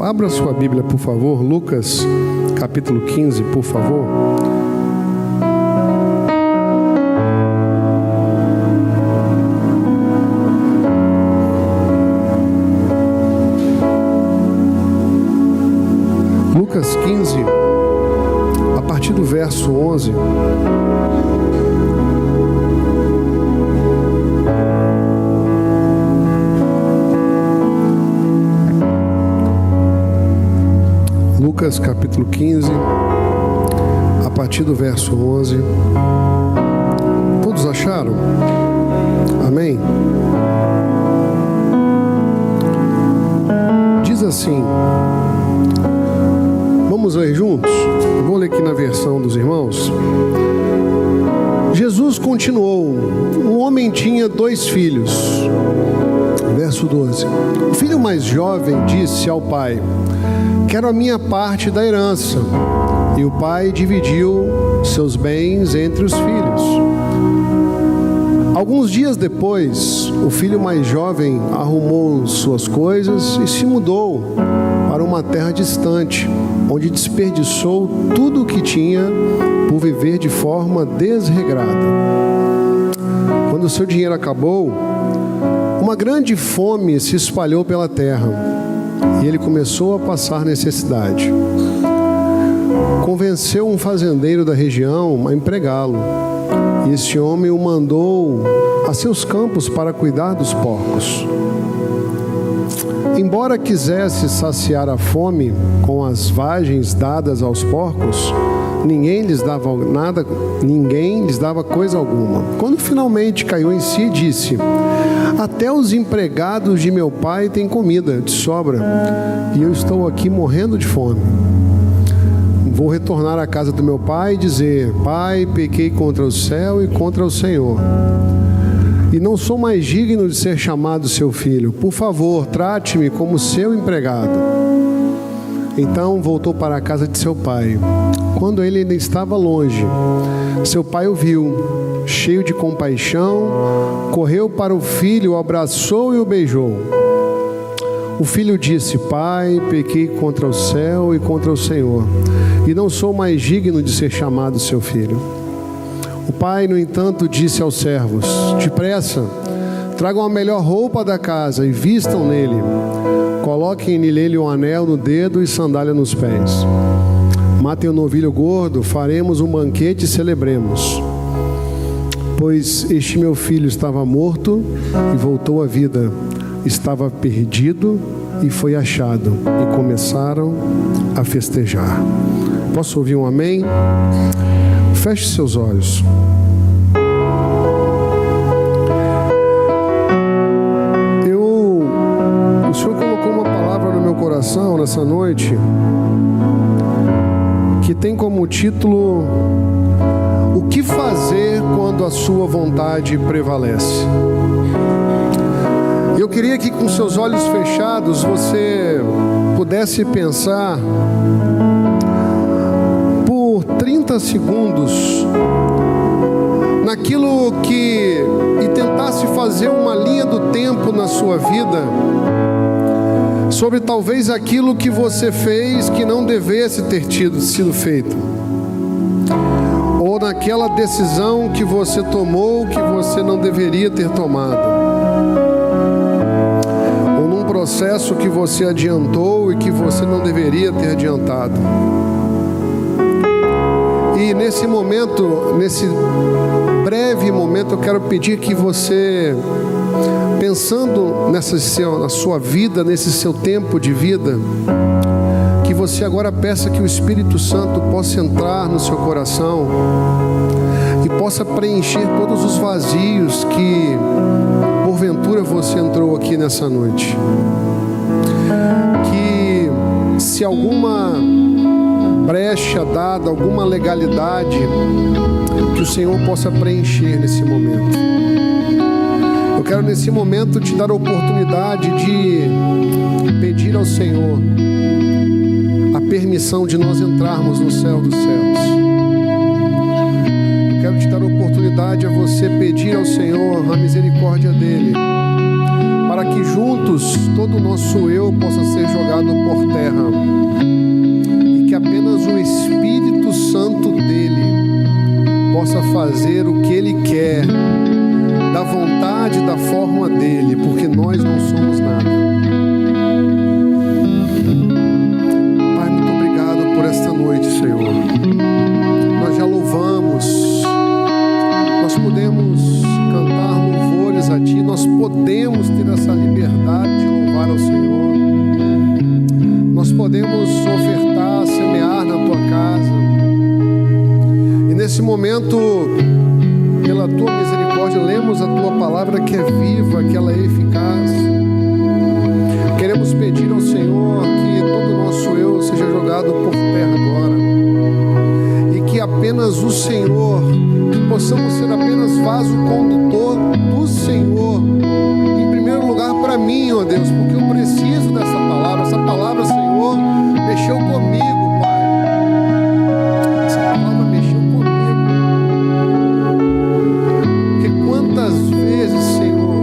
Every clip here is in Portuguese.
Abra sua Bíblia, por favor, Lucas, capítulo 15, por favor. Lucas 15, a partir do verso 11. Lucas capítulo 15, a partir do verso 11. Todos acharam? Amém? Diz assim, vamos ler juntos? Eu vou ler aqui na versão dos irmãos. Jesus continuou: um homem tinha 2 filhos. Verso 12. O filho mais jovem disse ao pai: quero a minha parte da herança. E o pai dividiu seus bens entre os filhos. Alguns dias depois, o filho mais jovem arrumou suas coisas e se mudou para uma terra distante, onde desperdiçou tudo o que tinha por viver de forma desregrada. Quando seu dinheiro acabou, uma grande fome se espalhou pela terra. E ele começou a passar necessidade. Convenceu um fazendeiro da região a empregá-lo. E esse homem o mandou a seus campos para cuidar dos porcos. Embora quisesse saciar a fome com as vagens dadas aos porcos, ninguém lhes dava coisa alguma. Quando finalmente caiu em si, disse: até os empregados de meu pai têm comida de sobra, e eu estou aqui morrendo de fome. Vou retornar à casa do meu pai e dizer: pai, pequei contra o céu e contra o Senhor, e não sou mais digno de ser chamado seu filho. Por favor, trate-me como seu empregado. Então voltou para a casa de seu pai. Quando ele ainda estava longe, seu pai o viu, cheio de compaixão, correu para o filho, o abraçou e o beijou. O filho disse: pai, pequei contra o céu e contra o Senhor, e não sou mais digno de ser chamado seu filho. O pai, no entanto, disse aos servos: depressa, tragam a melhor roupa da casa e vistam nele. Coloquem nele um anel no dedo e sandália nos pés. Matem o novilho gordo, faremos um banquete e celebremos. Pois este meu filho estava morto e voltou à vida, estava perdido e foi achado. E começaram a festejar. Posso ouvir um amém? Feche seus olhos. O Senhor colocou uma palavra no meu coração nessa noite, que tem como título: o que fazer quando a sua vontade prevalece? Eu queria que, com seus olhos fechados, você pudesse pensar por 30 segundos naquilo e tentasse fazer uma linha do tempo na sua vida, sobre talvez aquilo que você fez que não devesse ter sido feito, ou naquela decisão que você tomou que você não deveria ter tomado, ou num processo que você adiantou e que você não deveria ter adiantado. E nesse momento, nesse breve momento, eu quero pedir que você, pensando na sua vida, nesse seu tempo de vida, que você agora peça que o Espírito Santo possa entrar no seu coração e possa preencher todos os vazios que porventura você entrou aqui nessa noite. Que se alguma brecha dada, alguma legalidade, que o Senhor possa preencher nesse momento. Eu quero nesse momento te dar a oportunidade de pedir ao Senhor a permissão de nós entrarmos no céu dos céus. Eu quero te dar a oportunidade a você pedir ao Senhor a misericórdia dEle, para para que juntos todo o nosso eu possa ser jogado por terra e que apenas o Espírito Santo dele possa fazer o que ele quer, da vontade, da forma dele, porque nós não somos nada. Pai, muito obrigado por esta noite, Senhor. Nós já louvamos, nós podemos cantar louvores a Ti, nós podemos ter essa liberdade de louvar ao Senhor, nós podemos ofertar, semear na Tua casa, e nesse momento, pela Tua misericórdia, lemos a Tua palavra que é viva, que ela é eficaz. Queremos pedir ao Senhor que todo o nosso eu seja jogado por terra agora, e que apenas o Senhor, que possamos ser apenas vaso condutor do Senhor, em primeiro lugar para mim, ó Deus, porque eu preciso dessa palavra. Essa palavra, Senhor, mexeu comigo, Pai. Essa palavra mexeu comigo. Porque quantas vezes, Senhor,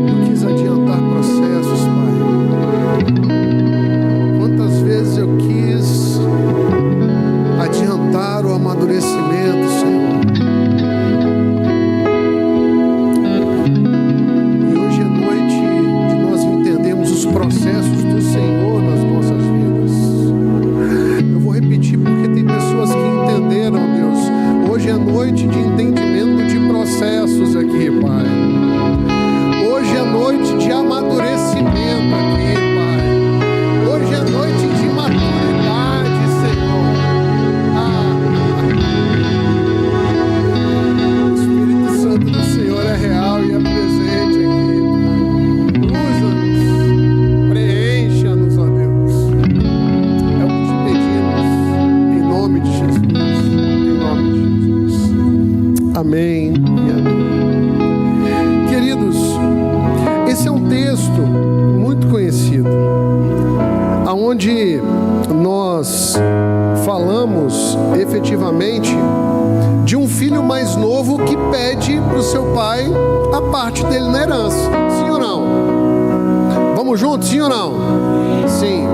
eu quis adiantar processos, Pai. Quantas vezes eu quis adiantar o amadurecimento, Senhor. E hoje é noite de nós entendermos os processos do Senhor nas nossas vidas. Eu vou repetir porque tem pessoas que entenderam, Deus. Hoje é noite de entendimento de processos aqui, Pai. Hoje é noite de amadurecimento aqui, Pai. Hoje é noite de maturidade, Senhor. O Espírito Santo do Senhor é real e é presente aqui. Usa-nos, preencha-nos, ó Deus. É o que te pedimos, em nome de Jesus. Em nome de Jesus. Amém e amém. Queridos, esse é um texto muito conhecido, aonde nós falamos efetivamente de um filho mais novo que pede para o seu pai a parte dele na herança. Sim ou não? Vamos juntos, sim ou não? Sim.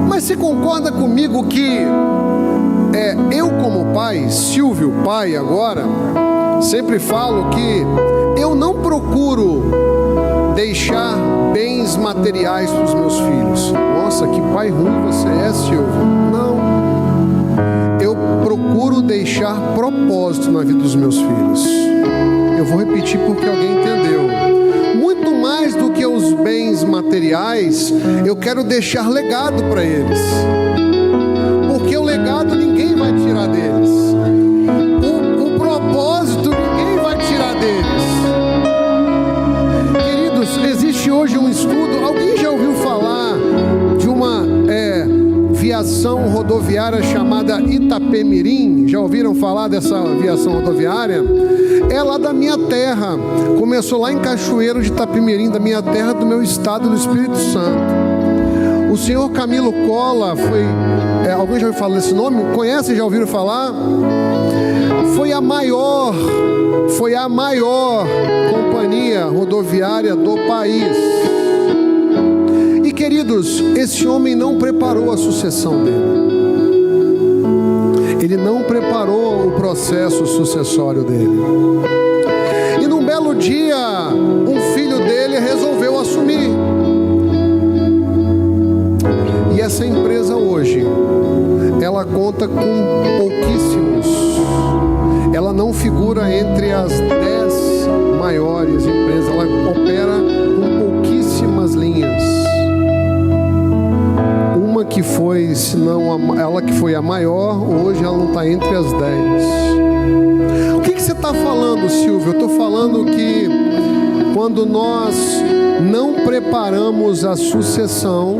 Mas você concorda comigo que eu como pai, Silvio pai agora, sempre falo que eu não procuro deixar bens materiais para os meus filhos. Nossa, que pai ruim você é, Silvio. Não. Eu procuro deixar propósito na vida dos meus filhos. Eu vou repetir porque alguém entendeu. Muito mais do que os bens materiais, eu quero deixar legado para eles. Porque o legado ninguém vai tirar deles. O propósito ninguém vai tirar deles. Queridos, existe hoje um estudo. Alguém já ouviu falar de uma viação rodoviária chamada Itapemirim? Já ouviram falar dessa viação rodoviária? É lá da minha terra. Começou lá em Cachoeiro de Itapemirim, da minha terra, do meu estado, do Espírito Santo. O senhor Camilo Cola foi... alguém já ouviu falar desse nome? Conhecem? Já ouviram falar? Foi a maior companhia rodoviária do país. E queridos, esse homem não preparou a sucessão dele. Ele não preparou o processo sucessório dele. E num belo dia, um filho dele resolveu assumir. E essa empresa hoje, ela conta com pouquíssimos. Ela não figura entre as 10 maiores empresas. Ela opera com pouquíssimas linhas. Uma que foi, se não ela que foi a maior, hoje ela não está entre as 10. O que você está falando, Silvio? Eu estou falando que quando nós não preparamos a sucessão,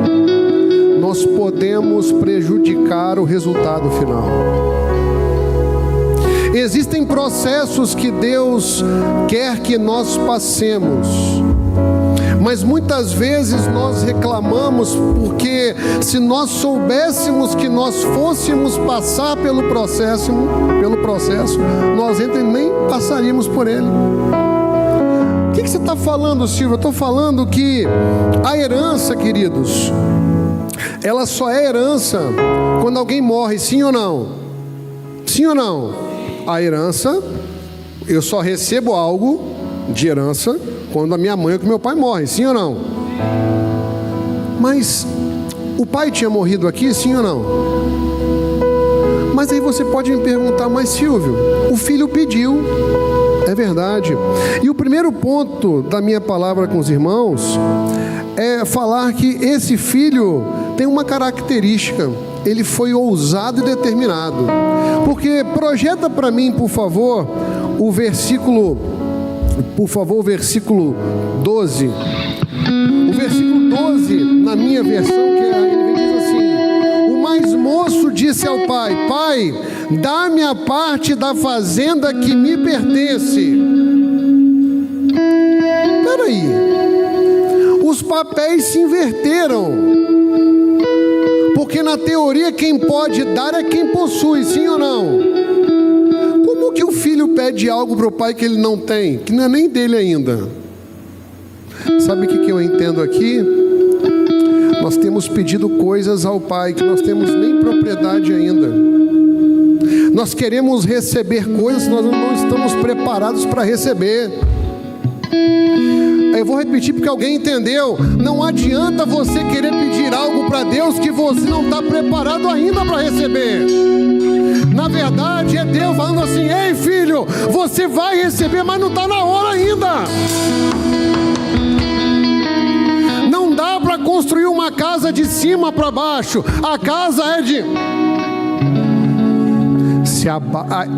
nós podemos prejudicar o resultado final. Existem processos que Deus quer que nós passemos, mas muitas vezes nós reclamamos porque se nós soubéssemos que nós fôssemos passar pelo processo, nós nem passaríamos por ele. O que você está falando, Silvio? Eu estou falando que a herança, queridos, ela só é herança quando alguém morre, sim ou não? Sim ou não? A herança, eu só recebo algo de herança quando a minha mãe ou meu pai morre, sim ou não? Mas o pai tinha morrido aqui, sim ou não? Mas aí você pode me perguntar, mas Silvio, o filho pediu. É verdade. E o primeiro ponto da minha palavra com os irmãos é falar que esse filho tem uma característica: ele foi ousado e determinado. Porque projeta para mim, por favor, o versículo 12. O versículo 12, na minha versão, que ele diz assim: o mais moço disse ao pai: Pai, dá-me a parte da fazenda que me pertence. Peraí, os papéis se inverteram, porque na teoria quem pode dar é quem possui, sim ou não? Como que o filho pede algo para o pai que ele não tem, que não é nem dele ainda? Sabe o que eu entendo aqui? Nós temos pedido coisas ao pai que nós temos nem propriedade ainda. Nós queremos receber coisas que nós não estamos preparados para receber. Eu vou repetir porque alguém entendeu. Não adianta você querer pedir algo para Deus que você não está preparado ainda para receber. Na verdade é Deus falando assim: ei filho, você vai receber, mas não está na hora ainda. Não dá para construir uma casa de cima para baixo. A casa é de...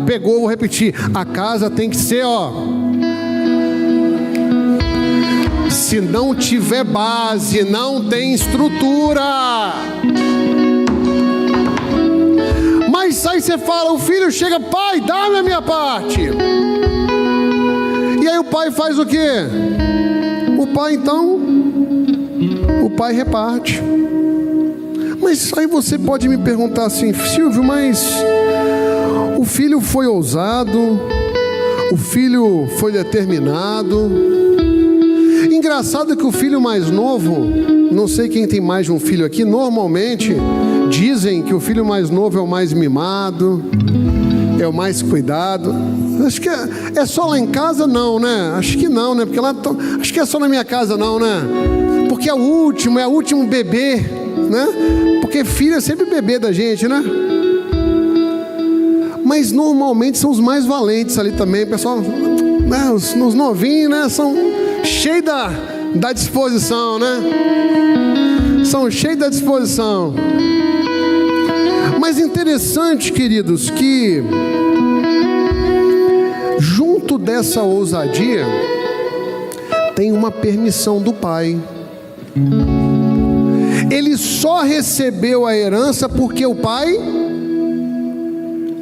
Pegou, vou repetir. A casa tem que ser, se não tiver base, não tem estrutura. Mas aí você fala, o filho chega: pai, dá-me a minha parte. E aí o pai faz o quê? O pai reparte. Mas aí você pode me perguntar assim: Silvio, mas o filho foi ousado, o filho foi determinado. Engraçado que o filho mais novo, não sei quem tem mais de um filho aqui, normalmente dizem que o filho mais novo é o mais mimado, é o mais cuidado. Acho que é só lá em casa, não, né? Acho que não, né? Porque acho que é só na minha casa, não, né? Porque é o último bebê, né? Porque filho é sempre bebê da gente, né? Mas normalmente são os mais valentes ali também, pessoal, né? Os novinhos, né? São cheios da disposição, né? São cheios da disposição. Mas interessante, queridos, que junto dessa ousadia tem uma permissão do pai. Ele só recebeu a herança porque o pai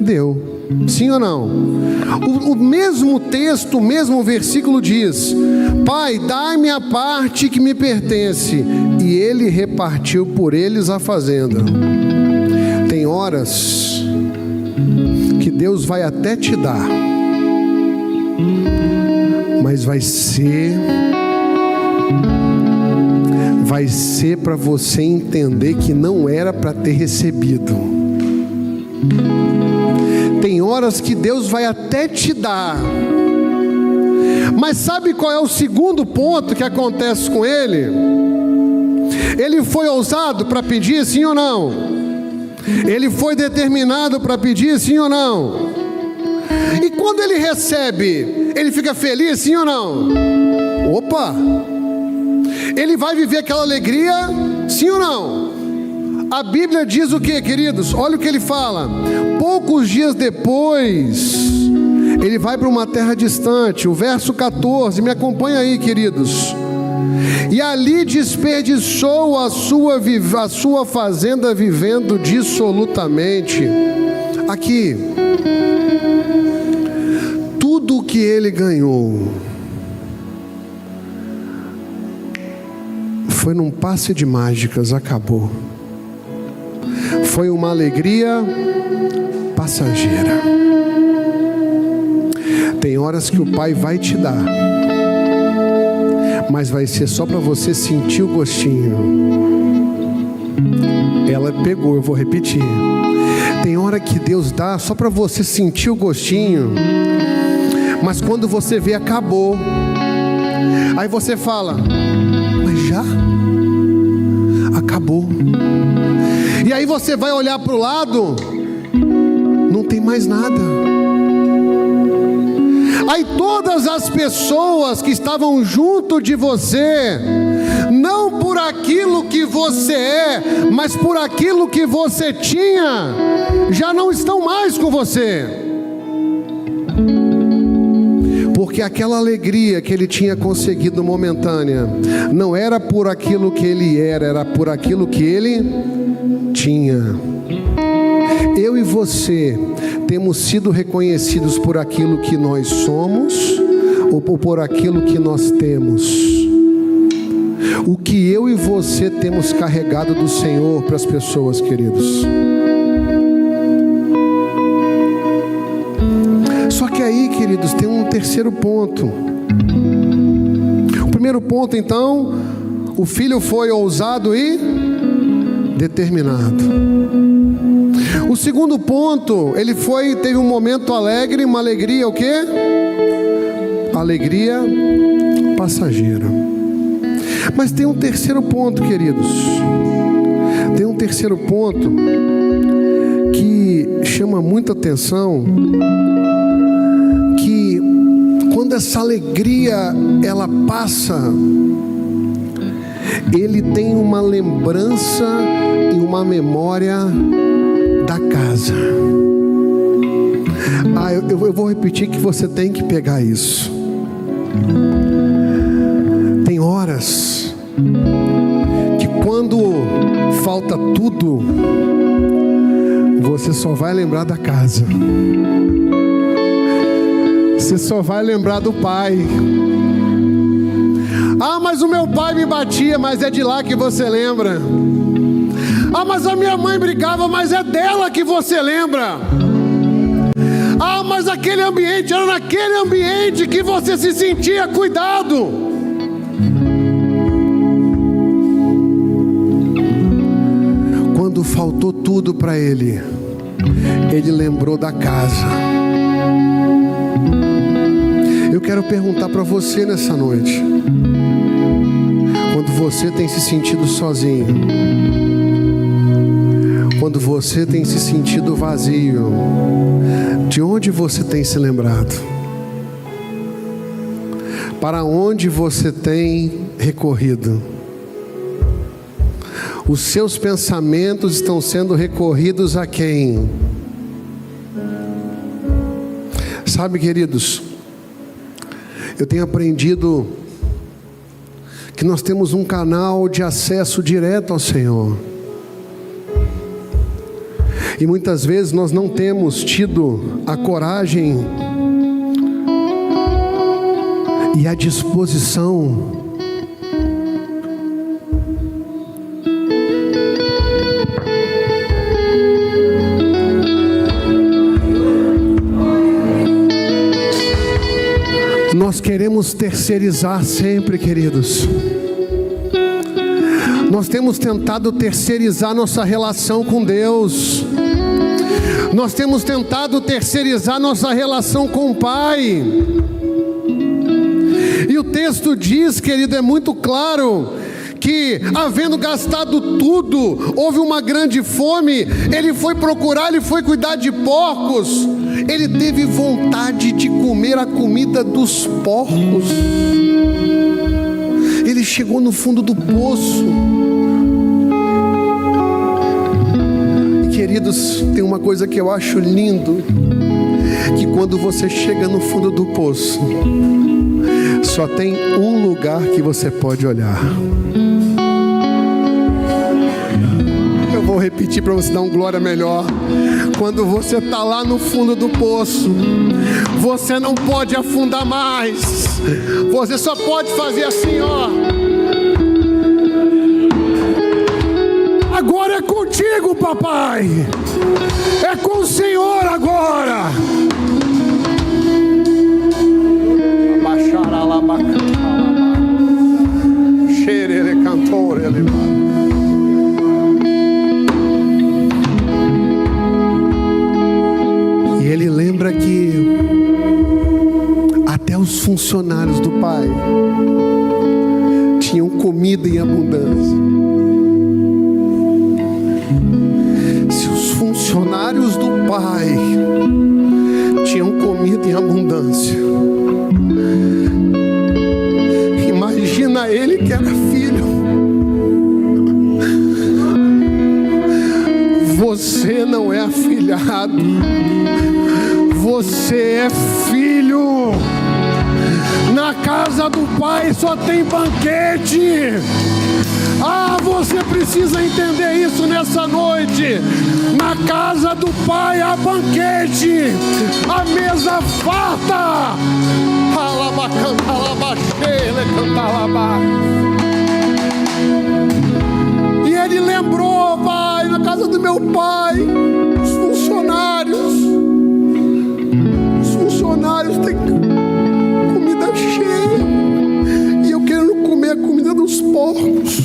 deu. Sim ou não? O mesmo texto, o mesmo versículo diz: Pai, dá-me a parte que me pertence. E ele repartiu por eles a fazenda. Tem horas que Deus vai até te dar, mas vai ser para você entender que não era para ter recebido. Tem horas que Deus vai até te dar, mas sabe qual é o segundo ponto que acontece com ele? Ele foi ousado para pedir, sim ou não? Ele foi determinado para pedir, sim ou não? E quando ele recebe, ele fica feliz, sim ou não? Opa! Ele vai viver aquela alegria, sim ou não? A Bíblia diz o que, queridos? Olha o que ele fala. Poucos dias depois, ele vai para uma terra distante. O verso 14, me acompanha aí, queridos. E ali desperdiçou a sua fazenda vivendo dissolutamente. Aqui, tudo o que ele ganhou foi num passe de mágicas, acabou. Foi uma alegria passageira. Tem horas que o pai vai te dar, mas vai ser só para você sentir o gostinho. Ela pegou, eu vou repetir. Tem hora que Deus dá só para você sentir o gostinho, mas quando você vê, acabou. Aí você fala: mas já? Acabou. E aí você vai olhar para o lado, não tem mais nada. Aí todas as pessoas que estavam junto de você, não por aquilo que você é, mas por aquilo que você tinha, já não estão mais com você. Porque aquela alegria que ele tinha conseguido momentânea, não era por aquilo que ele era por aquilo que ele tinha. Eu e você temos sido reconhecidos por aquilo que nós somos ou por aquilo que nós temos? O que eu e você temos carregado do Senhor para as pessoas, queridos? Só que aí, queridos, tem um terceiro ponto. O primeiro ponto, então, o filho foi ousado e determinado. O segundo ponto, ele teve um momento alegre, uma alegria o quê? Alegria passageira. Mas tem um terceiro ponto, queridos. Tem um terceiro ponto que chama muita atenção, que quando essa alegria ela passa, ele tem uma lembrança e uma memória da casa. Eu vou repetir que você tem que pegar isso. Tem horas que quando falta tudo, você só vai lembrar da casa. Você só vai lembrar do pai. Ah, mas o meu pai me batia, mas é de lá que você lembra. Ah, mas a minha mãe brigava, mas é dela que você lembra. Ah, mas aquele ambiente, era naquele ambiente que você se sentia cuidado. Quando faltou tudo para ele, ele lembrou da casa. Eu quero perguntar para você nessa noite: quando você tem se sentido sozinho, quando você tem se sentido vazio, de onde você tem se lembrado? Para onde você tem recorrido? Os seus pensamentos estão sendo recorridos a quem? Sabe, queridos, eu tenho aprendido que nós temos um canal de acesso direto ao Senhor. E muitas vezes nós não temos tido a coragem e a disposição nós queremos terceirizar sempre, queridos. Nós temos tentado terceirizar nossa relação com Deus. Nós temos tentado terceirizar nossa relação com o Pai. E o texto diz, querido, é muito claro, que havendo gastado tudo, houve uma grande fome. Ele foi procurar, ele foi cuidar de porcos. Ele teve vontade de comer a comida dos porcos. Ele chegou no fundo do poço. E, queridos, tem uma coisa que eu acho lindo, que quando você chega no fundo do poço, só tem um lugar que você pode olhar. Eu vou repetir para você dar um glória melhor. Quando você está lá no fundo do poço, você não pode afundar mais. Você só pode fazer assim, ó. Agora é contigo, papai. É com o Senhor agora. Alabaxere, ele cantou, ele. E ele lembra que até os funcionários do pai tinham comida em abundância. Se os funcionários do pai tinham comida em abundância, imagina ele que era filho. Você não é afilhado, você é filho. Na casa do pai só tem banquete. Você precisa entender isso nessa noite. Na casa do pai há banquete, a mesa farta. E ele lembrou: pai, na casa do meu pai, os funcionários têm comida cheia, e eu querendo comer a comida dos porcos.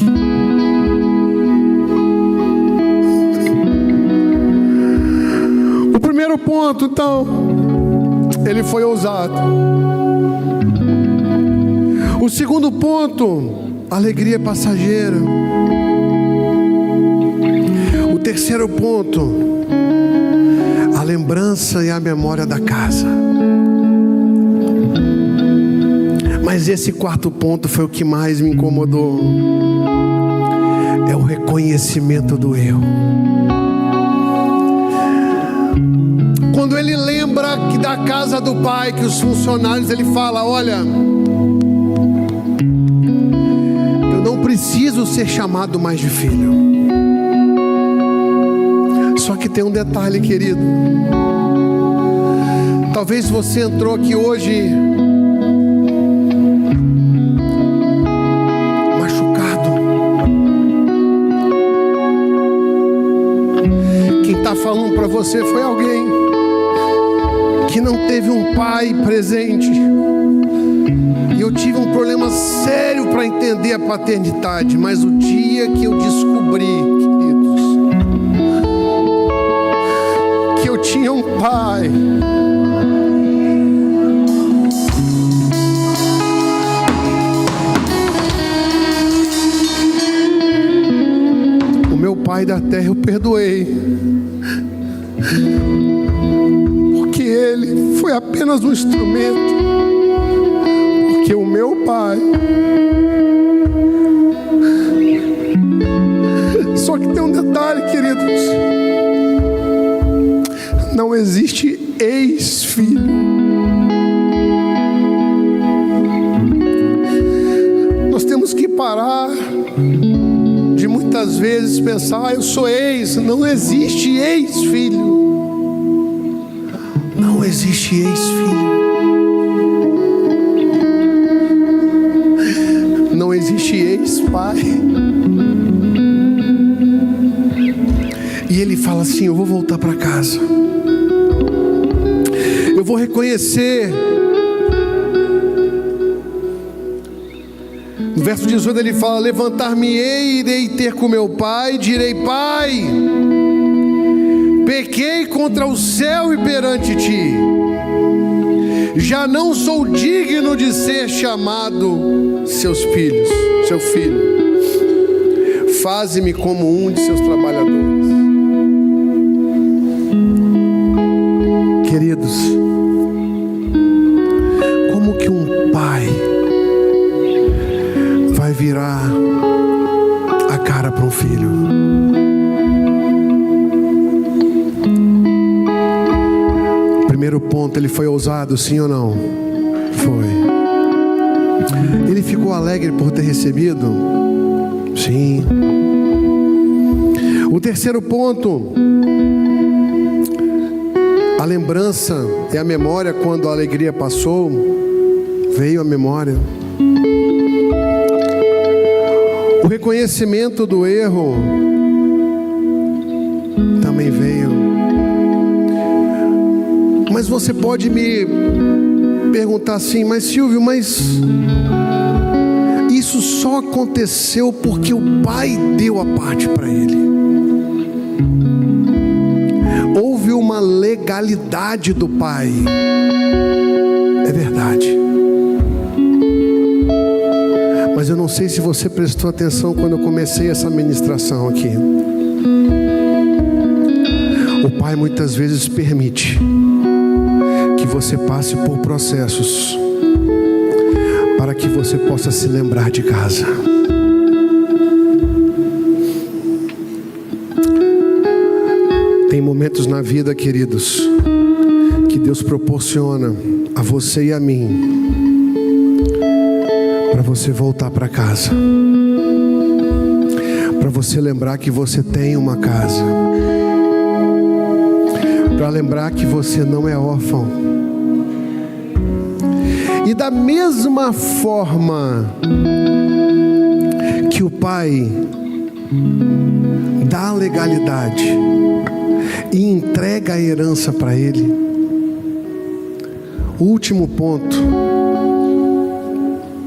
O primeiro ponto, então, ele foi ousado. O segundo ponto, alegria passageira. O terceiro ponto, a lembrança e a memória da casa. Mas esse quarto ponto foi o que mais me incomodou. É o reconhecimento do erro. Quando ele lembra que da casa do pai, que os funcionários, ele fala: olha, eu não preciso ser chamado mais de filho. Só que tem um detalhe, querido. Talvez você entrou aqui hoje machucado. Quem está falando para você foi alguém que não teve um pai presente. E eu tive um problema sério para entender a paternidade. Mas o dia que eu descobri, queridos, que eu tinha um pai, o meu pai da terra, eu perdoei, porque ele foi apenas um instrumento. Porque o meu pai, só que tem um detalhe, queridos, não existe ex-filho. Nós temos que parar de muitas vezes pensar: eu sou ex. Não existe ex-filho. Não existe ex-filho. Não existe ex-pai. E ele fala assim: eu vou voltar para casa. Eu vou reconhecer. No verso 18 ele fala: levantar-me-ei, irei ter com meu pai, direi: pai, pequei contra o céu e perante ti, já não sou digno de ser chamado seu filho. Faze-me como um de seus trabalhadores. Queridos, como que um pai vai virar a cara para um filho? Primeiro ponto, ele foi ousado, sim ou não? Foi. Ele ficou alegre por ter recebido? Sim. O terceiro ponto, a lembrança e a memória. Quando a alegria passou, veio a memória. O reconhecimento do erro também veio. Mas você pode me perguntar assim: mas Silvio, isso só aconteceu porque o pai deu a parte para ele. Houve uma legalidade do pai. É verdade. Mas eu não sei se você prestou atenção quando eu comecei essa ministração aqui. O pai muitas vezes permite que você passe por processos para que você possa se lembrar de casa. Tem momentos na vida, queridos, que Deus proporciona a você e a mim para você voltar para casa, para você lembrar que você tem uma casa, para lembrar que você não é órfão. E da mesma forma que o pai dá a legalidade e entrega a herança para ele, o último ponto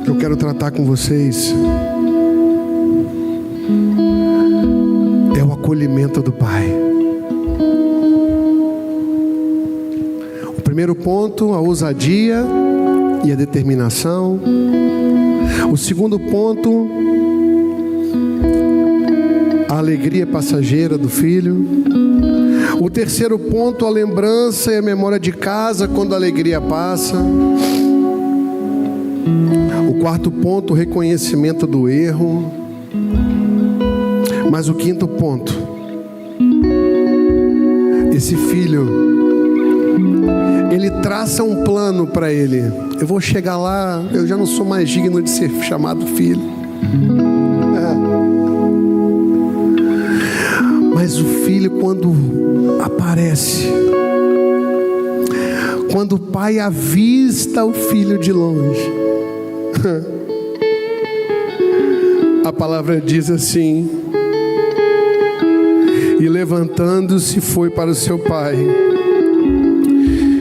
que eu quero tratar com vocês é o acolhimento do pai. O primeiro ponto, a ousadia e a determinação. O segundo ponto, a alegria passageira do filho. O terceiro ponto, a lembrança e a memória de casa quando a alegria passa. O quarto ponto, o reconhecimento do erro. Mas o quinto ponto, esse filho, ele traça um plano para ele. Eu vou chegar lá, eu já não sou mais digno de ser chamado filho. Mas o filho, quando aparece, quando o pai avista o filho de longe, a palavra diz assim: e levantando-se foi para o seu pai,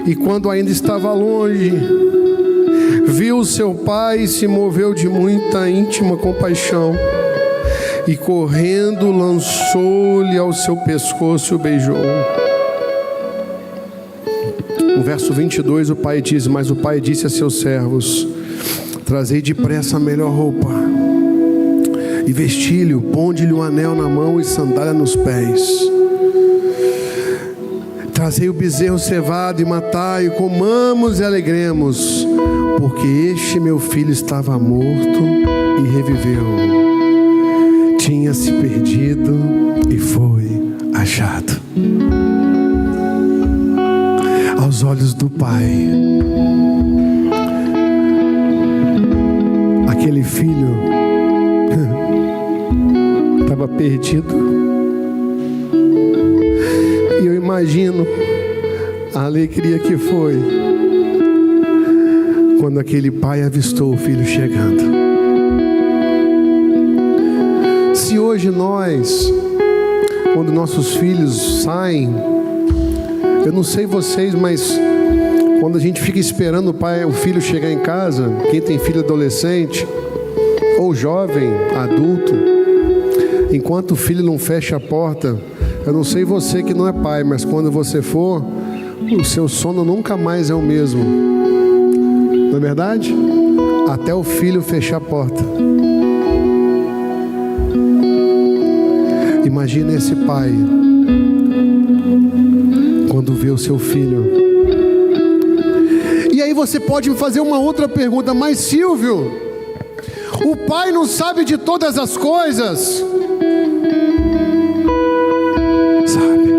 e quando ainda estava longe, viu seu pai e se moveu de muita íntima compaixão, e correndo lançou-lhe ao seu pescoço e o beijou. No verso 22 o pai diz: mas o pai disse a seus servos: trazei depressa a melhor roupa e vestilho, ponde-lhe um anel na mão e sandália nos pés. Trazei o bezerro cevado e matai, e comamos e alegremos, porque este meu filho estava morto e reviveu, tinha se perdido e foi achado. Aos olhos do pai, aquele filho estava perdido. E eu imagino a alegria que foi quando aquele pai avistou o filho chegando. Se hoje nós, quando nossos filhos saem, eu não sei vocês, mas quando a gente fica esperando o filho chegar em casa, quem tem filho adolescente ou jovem, adulto, enquanto o filho não fecha a porta, eu não sei você que não é pai, mas quando você for, o seu sono nunca mais é o mesmo. Não é verdade? Até o filho fechar a porta. Imagina esse pai quando vê o seu filho. E aí você pode me fazer uma outra pergunta: mas Silvio, o pai não sabe de todas as coisas? Sabe.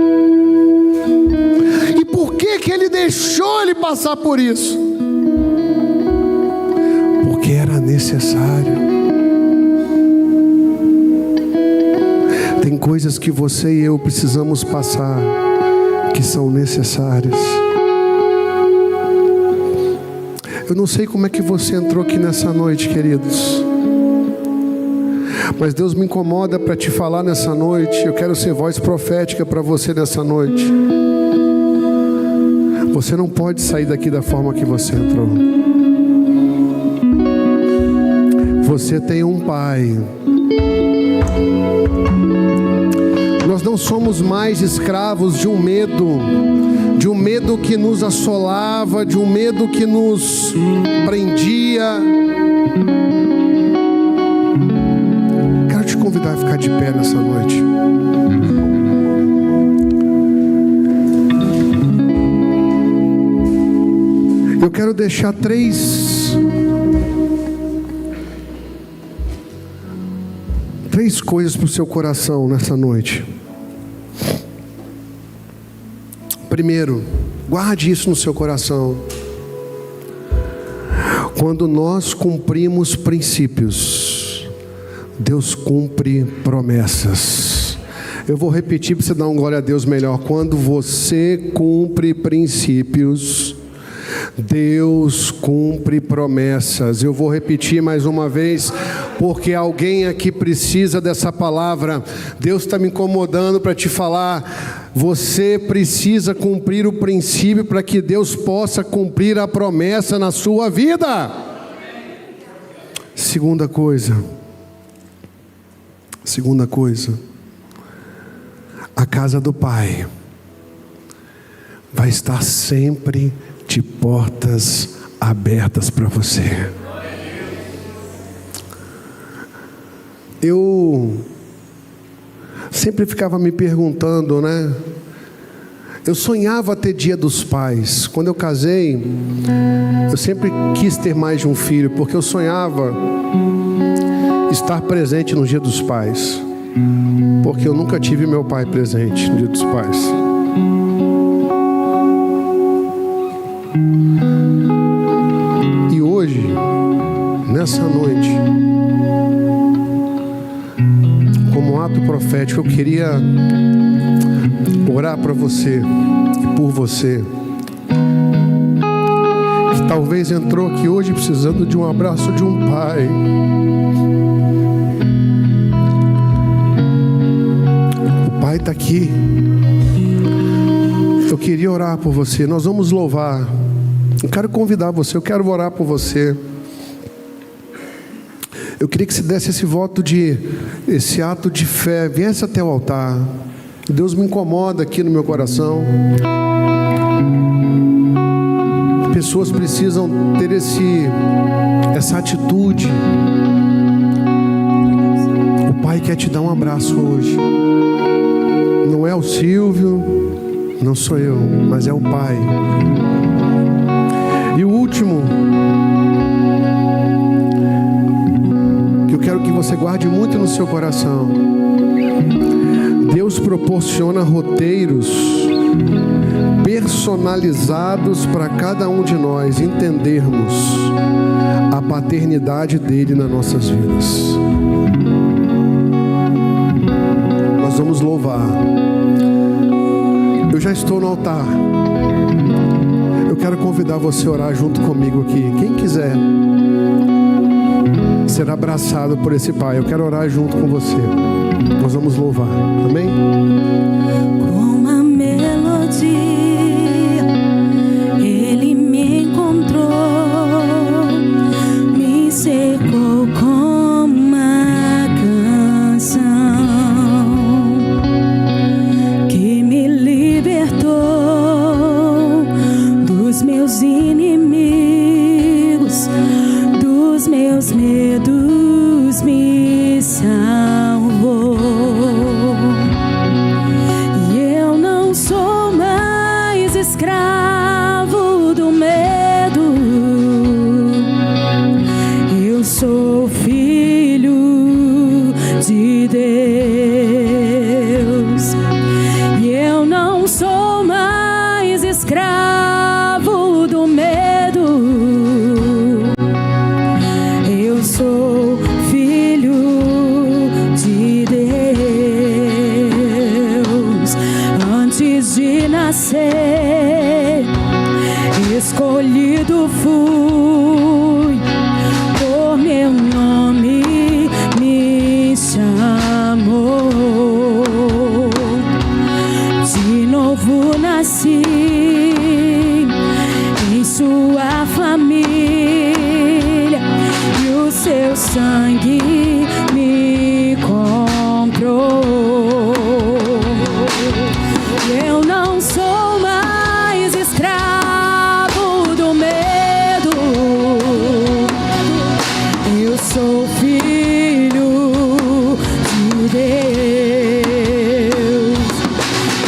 E por que ele deixou ele passar por isso? Porque era necessário. Tem coisas que você e eu precisamos passar, que são necessárias. Eu não sei como é que você entrou aqui nessa noite, queridos, mas Deus me incomoda para te falar nessa noite. Eu quero ser voz profética para você nessa noite. Você não pode sair daqui da forma que você entrou. Você tem um pai. Nós não somos mais escravos de um medo que nos assolava, de um medo que nos prendia. Quero te convidar a ficar de pé nessa noite. Eu quero deixar três coisas para o seu coração nessa noite. Primeiro, guarde isso no seu coração. Quando nós cumprimos princípios, Deus cumpre promessas. Eu vou repetir para você dar um glória a Deus melhor. Quando você cumpre princípios, Deus cumpre promessas. Eu vou repetir mais uma vez, porque alguém aqui precisa dessa palavra. Deus está me incomodando para te falar. Você precisa cumprir o princípio para que Deus possa cumprir a promessa na sua vida. Segunda coisa, a casa do Pai vai estar sempre de portas abertas para você. Eu sempre ficava me perguntando, né? Eu sonhava ter Dia dos Pais. Quando eu casei, eu sempre quis ter mais de um filho, porque eu sonhava estar presente no Dia dos Pais, porque eu nunca tive meu pai presente no Dia dos Pais. E hoje, nessa noite, como ato profético, eu queria orar para você e por você que talvez entrou aqui hoje precisando de um abraço de um pai. O pai está aqui. Eu queria orar por você. Nós vamos louvar. Eu quero convidar você. Eu quero orar por você. Eu queria que você desse esse ato de fé, viesse até o altar. Deus me incomoda aqui no meu coração. Pessoas precisam ter essa atitude. O Pai quer te dar um abraço hoje. Não é o Silvio, não sou eu, mas é o Pai. E o último, que eu quero que você guarde muito no seu coração: Deus proporciona roteiros personalizados para cada um de nós entendermos a paternidade dele nas nossas vidas. Nós vamos louvar. Eu já estou no altar. Eu quero convidar você a orar junto comigo aqui. Quem quiser ser abraçado por esse Pai, eu quero orar junto com você. Nós vamos louvar. Amém? Com a melodia, Ele me encontrou, me cercou com uma canção que me libertou dos meus inimigos, dos meus medos, me salvou. E eu não sou mais escravo do medo, eu sou filho de Deus. E eu não sou mais escravo do medo, eu sou filho de Deus. Antes de nascer, escolhido fui, por meu nome me chamou. De novo nasci em sua família, e o seu sangue me comprou. Eu não sou mais escravo do medo. Eu sou filho de Deus.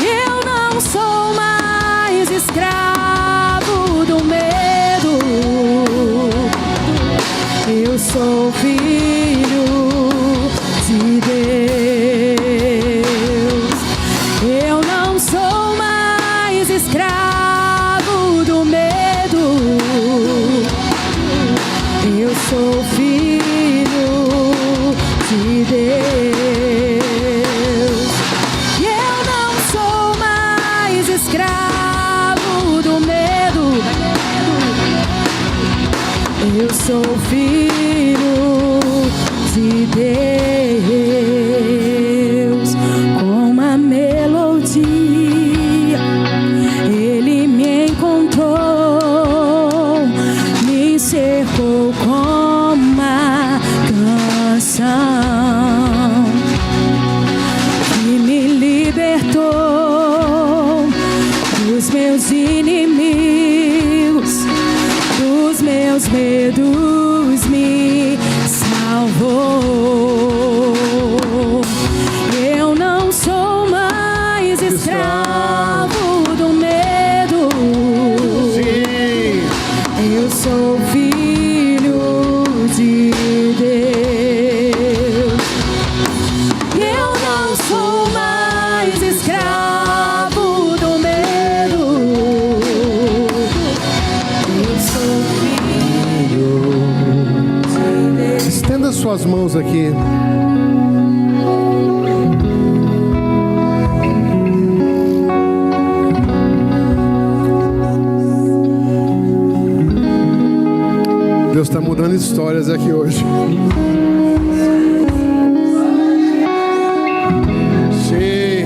Eu não sou mais escravo do medo. Eu sou filho de Deus. Eu não sou mais escravo do medo. Eu sou filho de Deus. Eu não sou mais escravo do medo. Eu sou filho de Deus. Com uma melodia Ele me encontrou, me cercou com uma canção que me libertou dos meus inimigos, dos meus medos, me salvou. Eu não sou mais escravo do medo. Sim. Eu sou filho de Deus. Eu não sou mais escravo do medo. Eu sou filho de Deus. Estenda suas mãos aqui. Deus está mudando histórias aqui hoje. Sim.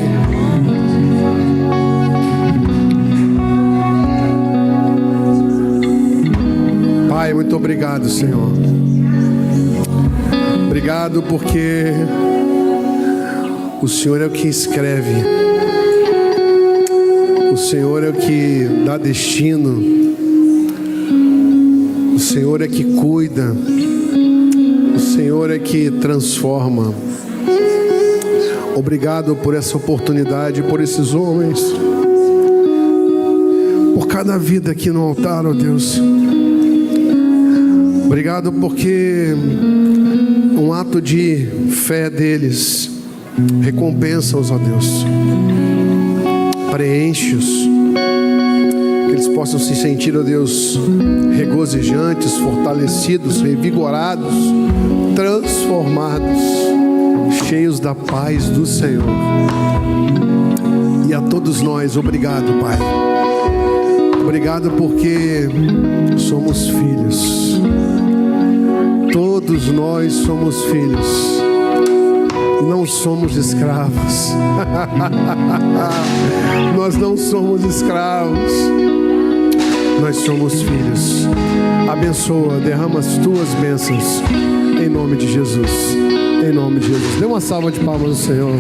Pai, muito obrigado, Senhor. Obrigado porque o Senhor é o que escreve. O Senhor é o que dá destino. O Senhor é que cuida. O Senhor é que transforma. Obrigado por essa oportunidade, por esses homens, por cada vida aqui no altar, ó Deus. Obrigado porque um ato de fé deles recompensa-os, ó Deus. Preenche-os. Que eles possam se sentir, ó Deus, regozijantes, fortalecidos, revigorados, transformados, cheios da paz do Senhor. E a todos nós, obrigado, Pai. Obrigado porque somos filhos. Todos nós somos filhos. Não somos escravos. Nós não somos escravos. Nós somos filhos. Abençoa, derrama as tuas bênçãos. Em nome de Jesus. Em nome de Jesus. Dê uma salva de palmas ao Senhor.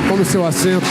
Tome seu assento.